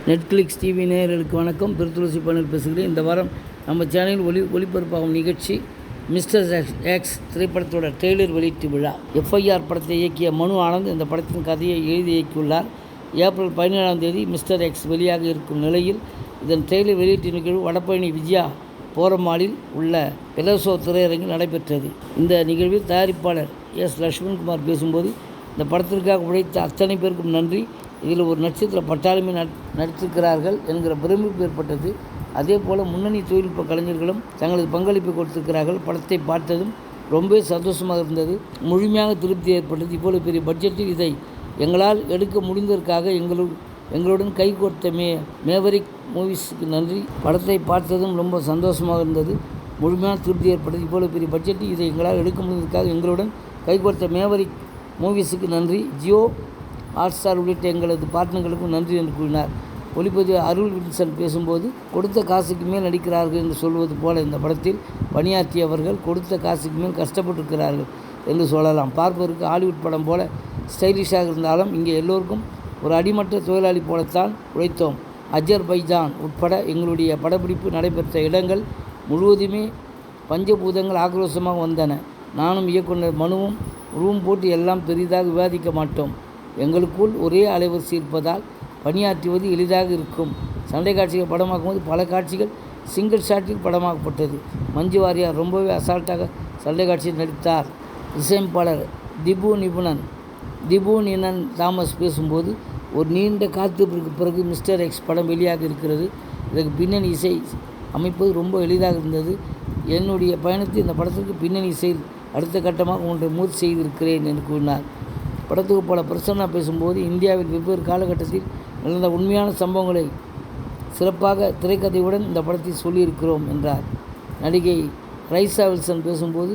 Netflix TV நேயர்களுக்கு வணக்கம். திருத்துளசி பணியில் பேசுகிறேன். இந்த வாரம் நம்ம சேனலில் ஒளிபரப்பாகும் நிகழ்ச்சி மிஸ்டர் எக்ஸ் திரைப்படத்தோட ட்ரெய்லர் வெளியீட்டு விழா. எஃப்ஐஆர் படத்தை இயக்கிய மனு ஆனந்த் இந்த படத்தின் கதையை எழுதி இயக்கியுள்ளார். ஏப்ரல் 17ஆம் தேதி மிஸ்டர் எக்ஸ் வெளியாக இருக்கும் நிலையில் இதன் ட்ரெய்லர் வெளியீட்டு நிகழ்வு வடபழனி விஜயா போரமாலில் உள்ள பெலசோ திரையரங்கில் நடைபெற்றது. இந்த நிகழ்வில் தயாரிப்பாளர் எஸ். லட்சுமண்குமார் பேசும்போது, இந்த படத்திற்காக உழைத்த அத்தனை பேருக்கும் நன்றி. இதில் ஒரு நட்சத்திர பட்டாளமே நடித்திருக்கிறார்கள் என்கிற பிரமிப்பு ஏற்பட்டது. அதே போல் முன்னணி தொழில்நுட்ப கலைஞர்களும் தங்களது பங்களிப்பை கொடுத்திருக்கிறார்கள். படத்தை பார்த்ததும் ரொம்பவே சந்தோஷமாக இருந்தது. முழுமையாக திருப்தி ஏற்பட்டது. இவ்வளவு பெரிய பட்ஜெட்டில் இதை எங்களால் எடுக்க முடிந்ததற்காக எங்களுடன் கைகோர்த்த மேவரிக் மூவிஸுக்கு நன்றி. படத்தை பார்த்ததும் ரொம்ப சந்தோஷமாக இருந்தது. முழுமையான திருப்தி ஏற்பட்டது. இவ்வளவு பெரிய பட்ஜெட்டில் இதை எங்களால் எடுக்க முடிந்ததற்காக எங்களுடன் கைகோர்த்த மேவரிக் மூவிஸுக்கு நன்றி. ஜியோ ஹாட்ஸ்டார் உள்ளிட்ட எங்களது பார்ட்னர்களுக்கும் நன்றி என்று கூறினார். ஒளிப்பதிவு அருள் வில்சன் பேசும்போது, கொடுத்த காசுக்கு மேல் நடிக்கிறார்கள் என்று சொல்வது போல இந்த படத்தில் பணியாற்றியவர்கள் கொடுத்த காசுக்கு மேல் கஷ்டப்பட்டிருக்கிறார்கள் என்று சொல்லலாம். பார்ப்பதற்கு ஹாலிவுட் படம் போல ஸ்டைலிஷாக இருந்தாலும் இங்கே எல்லோருக்கும் ஒரு அடிமட்ட தொழிலாளி போலத்தான் உழைத்தோம். அஜர்பைஜான் உட்பட எங்களுடைய படப்பிடிப்பு நடைபெற்ற இடங்கள் முழுவதுமே பஞ்சபூதங்கள் ஆக்ரோஷமாக வந்தன. நானும் இயக்குனர் மனுவும் ரூம் போட்டு எல்லாம் பெரிதாக விவாதிக்க மாட்டோம். எங்களுக்குள் ஒரே அலைவரிசை இருப்பதால் பணியாற்றுவது எளிதாக இருக்கும். சண்டை காட்சிகள் படமாக்கும் போது பல காட்சிகள் சிங்கிள் ஷாட்டில் படமாக்கப்பட்டது. மஞ்சு வாரியார் ரொம்பவே அசால்ட்டாக சண்டை காட்சியில் நடித்தார். இசையமைப்பாளர் திபு நினன் தாமஸ் பேசும்போது, ஒரு நீண்ட காத்திருப்பிற்கு பிறகு மிஸ்டர் எக்ஸ் படம் வெளியாக இருக்கிறது. இதற்கு பின்னணி இசை அமைப்பது ரொம்ப எளிதாக இருந்தது. என்னுடைய பயணத்தில் இந்த படத்திற்கு பின்னணி இசையில் அடுத்த கட்டமாக ஒன்றை முயற்சி செய்திருக்கிறேன் என்று கூறினார். படத்துக்கு பல பிரசன்னா பேசும்போது, இந்தியாவில் வெவ்வேறு காலகட்டத்தில் நடந்த உண்மையான சம்பவங்களை சிறப்பாக திரைக்கதையுடன் இந்த படத்தில் சொல்லியிருக்கிறோம் என்றார். நடிகை ரைசா வில்சன் பேசும்போது,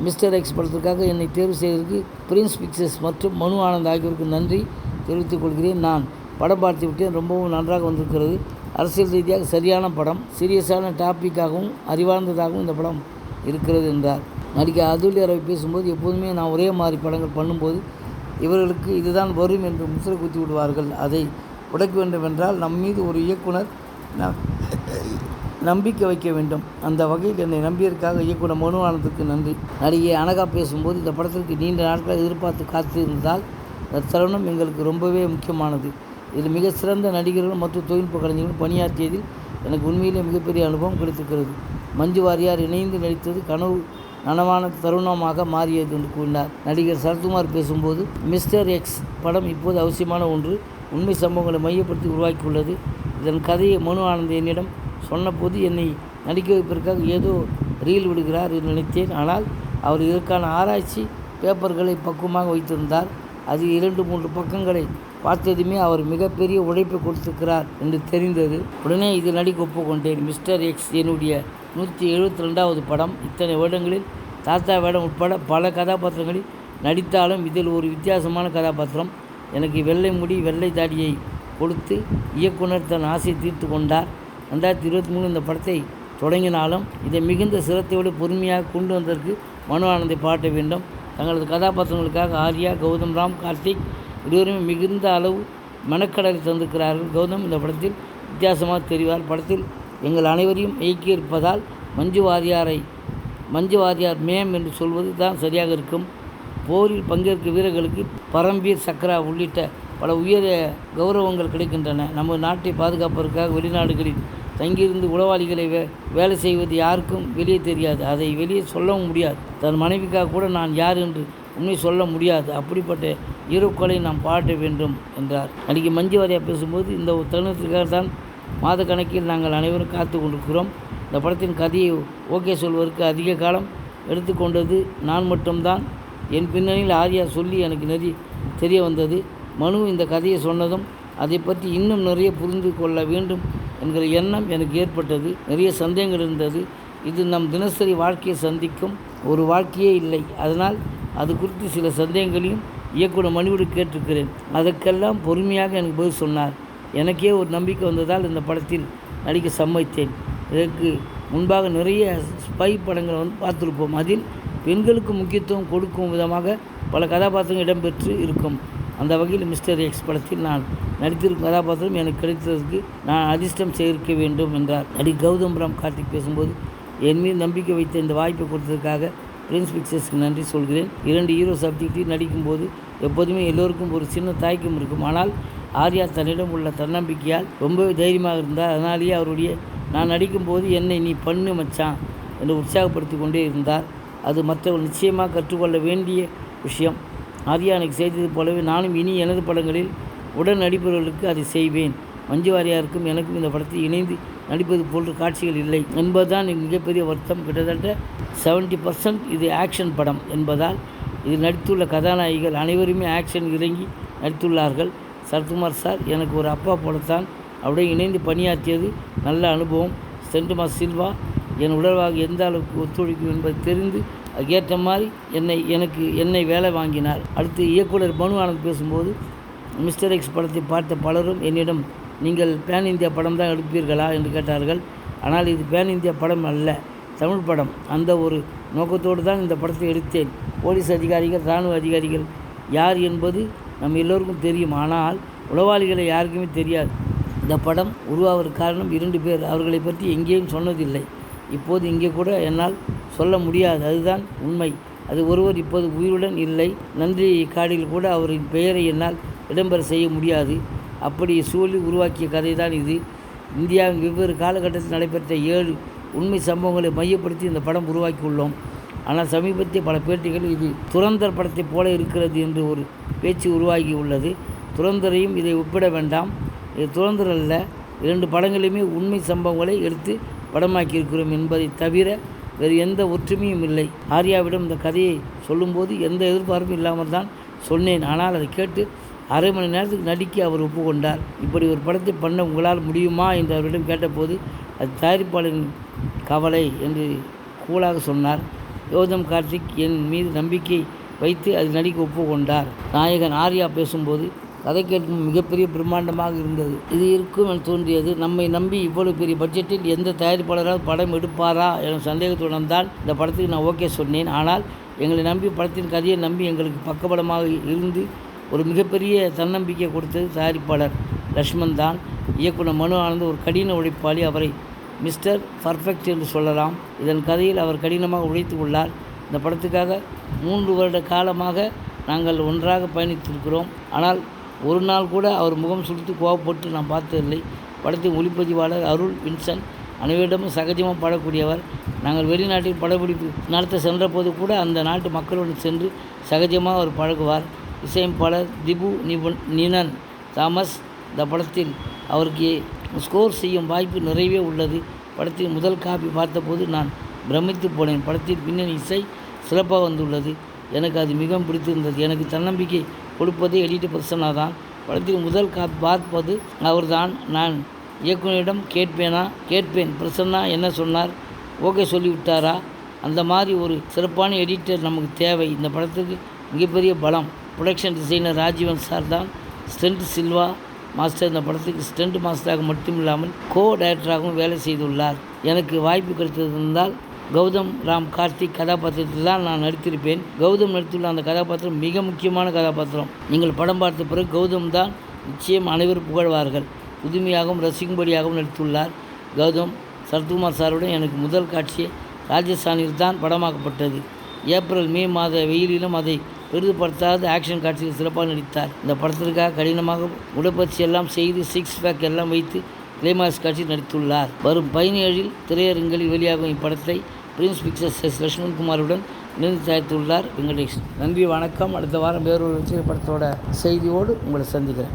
மிஸ்டர் எக்ஸ் படத்திற்காக என்னை தேர்வு செய்ததற்கு பிரின்ஸ் பிக்சர்ஸ் மற்றும் மனு ஆனந்த் ஆகியோருக்கு நன்றி தெரிவித்துக் கொள்கிறேன். நான் படம் பார்த்து விட்டேன். ரொம்பவும் நன்றாக வந்திருக்கிறது. அரசியல் ரீதியாக சரியான படம். சீரியஸான டாப்பிக்காகவும் அறிவார்ந்ததாகவும் இந்த படம் இருக்கிறது என்றார். நடிகை அதுல்யா ரவி பேசும்போது, எப்போதுமே நான் ஒரே மாதிரி படங்கள் பண்ணும்போது இவர்களுக்கு இதுதான் வரும் என்று முத்திரை குத்தி விடுவார்கள். அதை உடைக்க வேண்டும் என்றால் நம் மீது ஒரு இயக்குனர் நம்பிக்கை வைக்க வேண்டும். அந்த வகையில் என்னை நம்பியதற்காக இயக்குனர் மனு ஆனந்துக்கு நன்றி. நடிகை அனகா பேசும்போது, இந்த படத்திற்கு நீண்ட நாட்கள் எதிர்பார்த்து காத்திருந்ததால் இந்த தருணம் எங்களுக்கு ரொம்பவே முக்கியமானது. இதில் மிக சிறந்த நடிகர்கள் மற்றும் தொழில்நுட்ப கலைஞர்கள் பணியாற்றியதில் எனக்கு உண்மையிலே மிகப்பெரிய அனுபவம் கிடைத்திருக்கிறது. மஞ்சு வாரியார் இணைந்து நடித்தது கனவு நனவான தருணமாக மாறியது என்று கூறினார். நடிகர் சரத்குமார் பேசும்போது, மிஸ்டர் எக்ஸ் படம் இப்போது அவசியமான ஒன்று. உண்மை சம்பவங்களை மையப்படுத்தி உருவாக்கியுள்ளது. இதன் கதையை மனு ஆனந்த் என்னிடம் சொன்னபோது என்னை நடிக்க வைப்பதற்காக ஏதோ ரீல் விடுகிறார் என்று நினைத்தேன். ஆனால் அவர் இதற்கான ஆராய்ச்சி பேப்பர்களை பக்குவமாக வைத்திருந்தார். அது 2-3 பக்கங்களை பார்த்ததுமே அவர் மிகப்பெரிய உழைப்பை கொடுத்திருக்கிறார் என்று தெரிந்தது. உடனே இதில் நடிக்க ஒப்புக்கொண்டேன். மிஸ்டர் எக்ஸ் என்னுடைய 172வது படம். இத்தனை வருடங்களில் தாத்தா வேடம் உட்பட பல கதாபாத்திரங்களில் நடித்தாலும் இதில் ஒரு வித்தியாசமான கதாபாத்திரம். எனக்கு வெள்ளை முடி வெள்ளை தாடியை கொடுத்து இயக்குனர் தன் ஆசையை தீர்த்து கொண்டார். 2023 இந்த படத்தை தொடங்கினாலும் இதை மிகுந்த சிரத்தையோடு பொறுமையாக கொண்டு வந்ததற்கு மனு ஆனந்தை பாராட்ட வேண்டும். தங்களது கதாபாத்திரங்களுக்காக ஆர்யா, கௌதம் ராம், கார்த்திக் இருவருமே மிகுந்த அளவு மனக்கடலை தந்திருக்கிறார்கள். கௌதம் இந்த படத்தில் வித்தியாசமாக தெரிவார். படத்தில் எங்கள் அனைவரையும் இயக்கியிருப்பதால் மஞ்சு வாரியார் மேம் என்று சொல்வது தான் சரியாக இருக்கும். போரில் பங்கேற்கும் வீரர்களுக்கு பரம்பீர் சக்ரா உள்ளிட்ட பல உயர் கௌரவங்கள் கிடைக்கின்றன. நமது நாட்டை பாதுகாப்பதற்காக வெளிநாடுகளில் தங்கியிருந்து உளவாளிகளை வேலை செய்வது யாருக்கும் வெளியே தெரியாது. அதை வெளியே சொல்லவும் முடியாது. தன் மனைவிக்காக கூட நான் யார் என்று உண்மை சொல்ல முடியாது. அப்படிப்பட்ட ஹீரோக்களை நாம் பாராட்ட வேண்டும் என்றார். நடிகை மஞ்சு வாரியார் பேசும்போது, இந்த தருணத்திற்காக தான் மாத கணக்கில் நாங்கள் அனைவரும் காத்து கொண்டிருக்கிறோம். இந்த படத்தின் கதையை ஓகே சொல்வதற்கு அதிக காலம் எடுத்துக்கொண்டது நான் மட்டும்தான். என் பின்னணியில் ஆர்யா சொல்லி எனக்கு தெரிய வந்தது. மனு இந்த கதையை சொன்னதும் அதை பற்றி இன்னும் நிறைய புரிந்து கொள்ள வேண்டும் என்கிற எண்ணம் எனக்கு ஏற்பட்டது. நிறைய சந்தேகங்கள் இருந்தது. இது நம் தினசரி வாழ்க்கையை சந்திக்கும் ஒரு வாழ்க்கையே இல்லை. அதனால் அது குறித்து சில சந்தேகங்களையும் இயக்குனர் மனுவிடு கேட்டிருக்கிறேன். அதற்கெல்லாம் பொறுமையாக எனக்கு பதில் சொன்னார். எனக்கே ஒரு நம்பிக்கை வந்ததால் இந்த படத்தில் நடிக்க சம்மதித்தேன். இதற்கு முன்பாக நிறைய ஸ்பை படங்கள் பார்த்துருப்போம். அதில் பெண்களுக்கு முக்கியத்துவம் கொடுக்கும் விதமாக பல கதாபாத்திரங்கள் இடம்பெற்று இருக்கும். அந்த வகையில் மிஸ்டர் எக்ஸ் படத்தில் நான் நடித்திருக்கும் கதாபாத்திரம் எனக்கு கிடைத்ததற்கு நான் அதிர்ஷ்டம் செய்திருக்க வேண்டும் என்றார். கௌதம் ராம் கார்த்திக் பேசும்போது, என் மீது நம்பிக்கை வைத்த இந்த வாய்ப்பை கொடுத்ததற்காக பிரின்ஸ் பிக்சர்ஸ்க்கு நன்றி சொல்கிறேன். 2 ஹீரோ சப்ஜெக்டில் நடிக்கும்போது எப்போதுமே எல்லோருக்கும் ஒரு சின்ன தயக்கம் இருக்கும். ஆனால் ஆர்யா தன்னிடம் உள்ள தன்னம்பிக்கையால் ரொம்பவே தைரியமாக இருந்தார். அதனாலேயே அவருடைய நான் நடிக்கும்போது என்னை நீ பண்ணு மச்சான் என்று உற்சாகப்படுத்தி கொண்டே இருந்தார். அது மற்றவர்கள் நிச்சயமாக கற்றுக்கொள்ள வேண்டிய விஷயம். ஆர்யா எனக்கு செய்தது போலவே நானும் இனி எனது படங்களில் உடன் நடிப்பவர்களுக்கு அதை செய்வேன். மஞ்சு வாரியாருக்கும் எனக்கும் இந்த படத்தில் இணைந்து நடிப்பது போன்ற காட்சிகள் இல்லை என்பதுதான் மிகப்பெரிய வருத்தம். கிட்டத்தட்ட 70% இது ஆக்ஷன் படம் என்பதால் இதில் நடித்துள்ள கதாநாயகிகள் அனைவருமே ஆக்ஷன் இறங்கி நடித்துள்ளார்கள். சரத்குமார் சார் எனக்கு ஒரு அப்பா போலத்தான், அவருடைய இணைந்து பணியாற்றியது நல்ல அனுபவம். சென்ட் மாஸ் சில்வா என் உடல்வாக எந்த அளவுக்கு ஒத்துழைக்கும் என்பதை தெரிந்து அதுக்கேற்ற மாதிரி என்னை வேலை வாங்கினார். அடுத்து இயக்குனர் மனு ஆனந்த் பேசும்போது, மிஸ்டர் எக்ஸ் படத்தை பார்த்த பலரும் என்னிடம் நீங்கள் பேன் இந்தியா படம் தான் எடுப்பீர்களா என்று கேட்டார்கள். ஆனால் இது பேன் இந்தியா படம் அல்ல, தமிழ் படம். அந்த ஒரு நோக்கத்தோடு தான் இந்த படத்தை எடுத்தேன். போலீஸ் அதிகாரிகள், இராணுவ அதிகாரிகள் யார் என்பது நம்ம எல்லோருக்கும் தெரியும். ஆனால் உளவாளிகளை யாருக்குமே தெரியாது. இந்த படம் உருவாவதற்கு காரணம் 2 பேர். அவர்களை பற்றி எங்கேயும் சொன்னதில்லை. இப்போது இங்கே கூட என்னால் சொல்ல முடியாது. அதுதான் உண்மை. அது ஒருவர் இப்போது உயிருடன் இல்லை. நன்றி கார்டில் கூட அவரின் பெயரை என்னால் இடம்பெற செய்ய முடியாது. அப்படி சூழி உருவாக்கிய கதை தான் இது. இந்தியாவின் வெவ்வேறு காலகட்டத்தில் நடைபெற்ற 7 உண்மை சம்பவங்களை மையப்படுத்தி இந்த படம் உருவாக்கியுள்ளோம். ஆனால் சமீபத்திய பல பேட்டிகளில் இது துரந்தர் படத்தை போல இருக்கிறது என்று ஒரு பேச்சு உருவாகி உள்ளது. துரந்தரையும் இதை ஒப்பிட வேண்டாம். இது துரந்தர் அல்ல. 2 படங்களையுமே உண்மை சம்பவங்களை எடுத்து படமாக்கியிருக்கிறோம் என்பதை தவிர வேறு எந்த ஒற்றுமையும் இல்லை. ஆர்யாவிடம் இந்த கதையை சொல்லும்போது எந்த எதிர்பார்ப்பும் இல்லாமல் தான் சொன்னேன். ஆனால் அதை கேட்டு அரை மணி நேரத்துக்கு நடிக்க அவர் ஒப்புக்கொண்டார். இப்படி ஒரு படத்தை பண்ண உங்களால் முடியுமா என்று அவரிடம் கேட்டபோது அது தயாரிப்பாளரின் கவலை என்று கூலாக சொன்னார். கௌதம் கார்த்திக் என் மீது நம்பிக்கை வைத்து அதில் நடிக்க ஒப்புக்கொண்டார். நாயகன் ஆர்யா பேசும்போது, கதை கேட்கும் மிகப்பெரிய பிரம்மாண்டமாக இருந்தது. இது இருக்கும் என தோன்றியது. நம்மை நம்பி இவ்வளவு பெரிய பட்ஜெட்டில் எந்த தயாரிப்பாளரால் படம் எடுப்பாரா என சந்தேகத்துடன் தான் இந்த படத்துக்கு நான் ஓகே சொன்னேன். ஆனால் எங்களை நம்பி படத்தின் கதையை நம்பி எங்களுக்கு பக்கபலமாக இருந்து ஒரு மிகப்பெரிய தன்னம்பிக்கை கொடுத்தது தயாரிப்பாளர் லக்ஷ்மண் தான். இயக்குனர் மனு ஆனந்த் ஒரு கடின உழைப்பாளி. அவரை மிஸ்டர் பர்ஃபெக்ட் என்று சொல்லலாம். இதன் கதையில் அவர் கடினமாக உழைத்து உள்ளார். இந்த படத்துக்காக 3 வருட காலமாக நாங்கள் ஒன்றாக பயணித்திருக்கிறோம். ஆனால் ஒரு நாள் கூட அவர் முகம் சுழித்து கோவப்பட்டு நான் பார்த்ததில்லை. படத்தின் ஒளிப்பதிவாளர் அருள் வின்சன் அனைவரிடமும் சகஜமாக பாடக்கூடியவர். நாங்கள் வெளிநாட்டில் படப்பிடிப்பு நடத்த சென்றபோது கூட அந்த நாட்டு மக்களுடன் சென்று சகஜமாக அவர் பழகுவார். இசையமைப்பாளர் திபு நினன் தாமஸ் இந்த படத்தில் அவருக்கு ஸ்கோர் செய்யும் வாய்ப்பு நிறையவே உள்ளது. படத்தின் முதல் காப்பி பார்த்தபோது நான் பிரமித்து போனேன். படத்தின் பின்னணி இசை சிறப்பாக வந்துள்ளது. எனக்கு அது மிகவும் பிடித்திருந்தது. எனக்கு தன்னம்பிக்கை கொடுப்பதே எடிட்டர் பிரசன்னா தான். படத்தின் முதல் காப்பி பார்ப்பது அவர்தான். நான் இயக்குனரிடம் கேட்பேன் பிரசன்னா என்ன சொன்னார், ஓகே சொல்லிவிட்டாரா? அந்த மாதிரி ஒரு சிறப்பான எடிட்டர் நமக்கு தேவை. இந்த படத்துக்கு மிகப்பெரிய பலம் ப்ரொடக்ஷன் டிசைனர் ராஜீவன் சார் தான். ஸ்டெண்ட் சில்வா மாஸ்டர் இந்த படத்துக்கு ஸ்டெண்ட் மாஸ்டராக மட்டுமில்லாமல் டைரக்டராகவும் வேலை செய்துள்ளார். எனக்கு வாய்ப்பு கிடைத்திருந்தால் கௌதம் ராம் கார்த்திக் கதாபாத்திரத்தில் தான் நான் நடித்திருப்பேன். கௌதம் நடித்துள்ள அந்த கதாபாத்திரம் மிக முக்கியமான கதாபாத்திரம். நீங்கள் படம் பார்த்த பிறகு கௌதம் தான் நிச்சயம் அனைவரும் புகழ்வார்கள். புதுமையாகவும் ரசிக்கும்படியாகவும் நடித்துள்ளார். கௌதம் சரத்குமார் சாருடன் எனக்கு முதல் காட்சியை ராஜஸ்தானில் தான் படமாக்கப்பட்டது. ஏப்ரல் மே மாத வெயிலிலும் அதை பெரிதுபடுத்தாத ஆக்ஷன் காட்சியில் சிறப்பாக நடித்தார். இந்த படத்திற்காக கடினமாக உடற்பயிற்சி எல்லாம் செய்து 6 பேக் எல்லாம் வைத்து கிளைமாக்ஸ் காட்சி நடித்துள்ளார். வரும் 17 திரையரங்கில் வெளியாகும் இப்படத்தை பிரின்ஸ் பிக்சர்ஸ் லக்ஷ்மண் குமாருடன் இணைந்து தயாரித்துள்ளார் வெங்கடேஷ். நன்றி, வணக்கம். அடுத்த வாரம் வேறொரு படத்தோட செய்தியோடு உங்களை சந்திக்கிறேன்.